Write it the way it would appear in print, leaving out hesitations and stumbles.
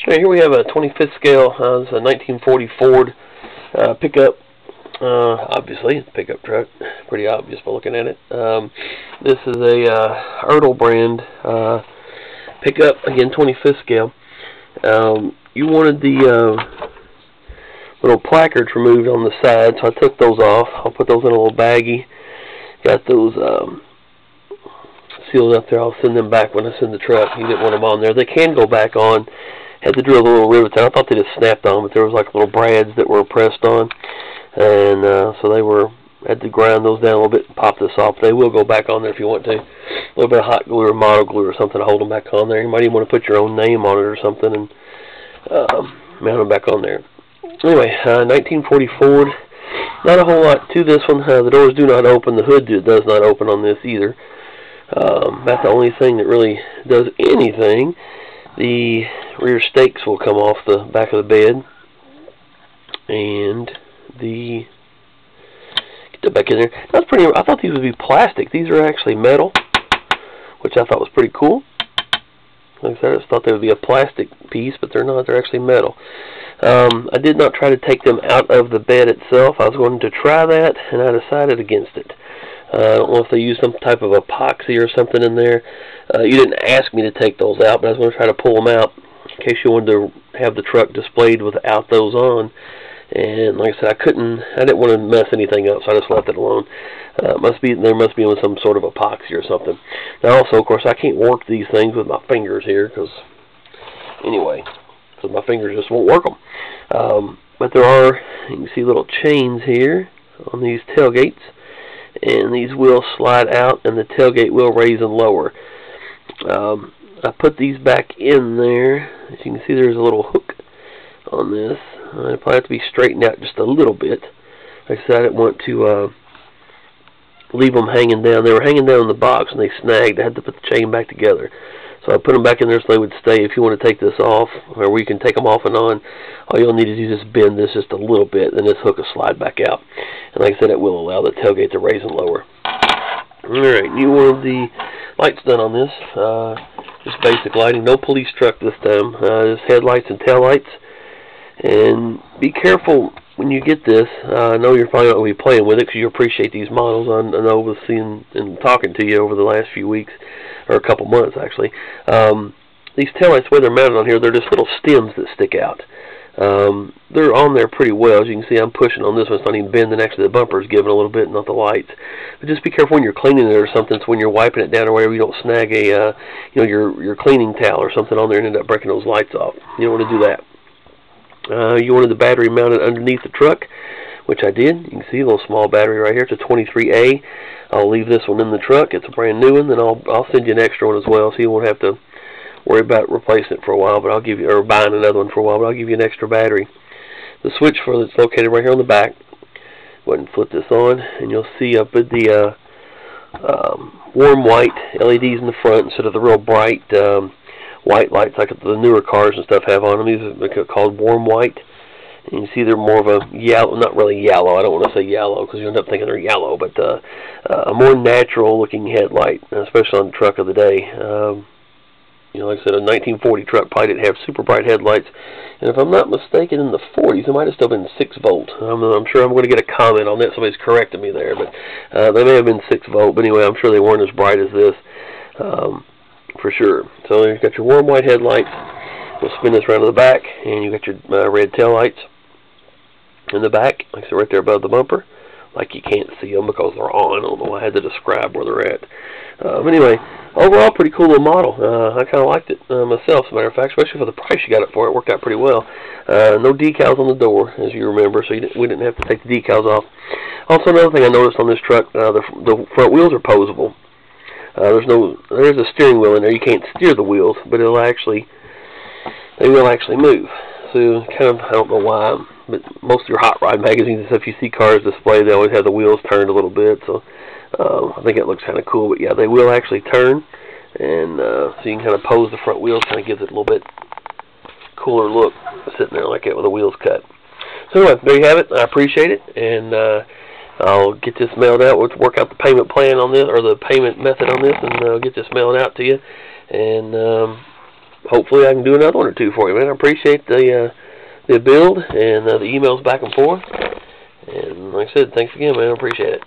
Okay, here we have a 25th scale. This is a 1940 Ford pickup. Obviously, it's a pickup truck. Pretty obvious by looking at it. This is a Ertl brand pickup. Again, 25th scale. You wanted the little placards removed on the side, so I took those off. I'll put those in a little baggie. Got those sealed up there. I'll send them back when I send the truck. You didn't want them on there. They can go back on. Had to drill the little rivets out. I thought they just snapped on, but there was like little brads that were pressed on, and so they had to grind those down a little bit and pop this off. They will go back on there if you want to. A little bit of hot glue or model glue or something to hold them back on there. You might even want to put your own name on it or something and mount them back on there. Anyway, 1940 Ford. Not a whole lot to this one. The doors do not open. The hood does not open on this either. That's the only thing that really does anything. The rear stakes will come off the back of the bed, and get that back in there. That's pretty. I thought these would be plastic. These are actually metal, which I thought was pretty cool. Like I said, I just thought they would be a plastic piece, but they're not. They're actually metal. I did not try to take them out of the bed itself. I was going to try that, and I decided against it. I don't know if they used some type of epoxy or something in there. You didn't ask me to take those out, but I was going to try to pull them out in case you wanted to have the truck displayed without those on. And like I said, I didn't want to mess anything up, so I just left it alone. There must be some sort of epoxy or something. Now also, of course, I can't work these things with my fingers here, because my fingers just won't work them. But there are, you can see little chains here on these tailgates. And these will slide out, and the tailgate will raise and lower. I put these back in there. As you can see, there's a little hook on this. It probably have to be straightened out just a little bit. Like I said, I didn't want to leave them hanging down. They were hanging down in the box, and they snagged. I had to put the chain back together. So I put them back in there so they would stay. If you want to take this off, or we can take them off and on, all you'll need to do is just bend this just a little bit, and this hook will slide back out. And like I said, it will allow the tailgate to raise and lower. Alright, you wanted the lights done on this. Just basic lighting. No police truck this time. Just headlights and taillights. And be careful when you get this. I know you're probably not going to be playing with it because you appreciate these models. I know with seeing and talking to you over the last few weeks, or a couple months actually. These taillights, the way they're mounted on here, they're just little stems that stick out. They're on there pretty well. As you can see, I'm pushing on this one. It's not even bending. Actually, the bumper is giving a little bit, not the lights. But just be careful when you're cleaning it or something. So when you're wiping it down or whatever, you don't snag your cleaning towel or something on there and end up breaking those lights off. You don't want to do that. You wanted the battery mounted underneath the truck, which I did. You can see a little small battery right here. It's a 23A. I'll leave this one in the truck. It's a brand new one, and I'll send you an extra one as well, so you won't have to worry about replacing it for a while. But I'll give you, or buying another one for a while. But I'll give you an extra battery. The switch for it's located right here on the back. Go ahead and flip this on, and you'll see up at the warm white LEDs in the front instead of the real bright white lights like the newer cars and stuff have on them. These are called warm white. And you see they're more of a yellow, not really yellow. I don't want to say yellow because you end up thinking they're yellow, but a more natural looking headlight, especially on the truck of the day. Like I said, a 1940 truck probably didn't have super bright headlights. And if I'm not mistaken, in the 40s, it might have still been 6 volt. I'm sure I'm going to get a comment on that. Somebody's correcting me there, but they may have been 6 volt. But anyway, I'm sure they weren't as bright as this, for sure. So you've got your warm white headlights. We'll spin this around to the back, and you've got your red tail lights in the back, like I said, right there above the bumper. Like you can't see them because they're on. I don't know. I had to describe where they're at. Anyway, overall, pretty cool little model. I kind of liked it myself, as a matter of fact, especially for the price you got it for. It worked out pretty well. No decals on the door, as you remember, so we didn't have to take the decals off. Also, another thing I noticed on this truck, the front wheels are posable. There's a steering wheel in there. You can't steer the wheels, but they will actually move. So kind of, I don't know why, but most of your hot rod magazines and stuff you see cars displayed, they always have the wheels turned a little bit. So I think it looks kind of cool. But yeah, they will actually turn, and so you can kind of pose the front wheels, kind of gives it a little bit cooler look, sitting there like that with the wheels cut. So anyway, there you have it. I appreciate it, and I'll get this mailed out. We'll work out the payment plan on this, or the payment method on this, and I'll get this mailed out to you. And hopefully I can do another one or two for you, man. I appreciate the build and the emails back and forth. And like I said, thanks again, man. I appreciate it.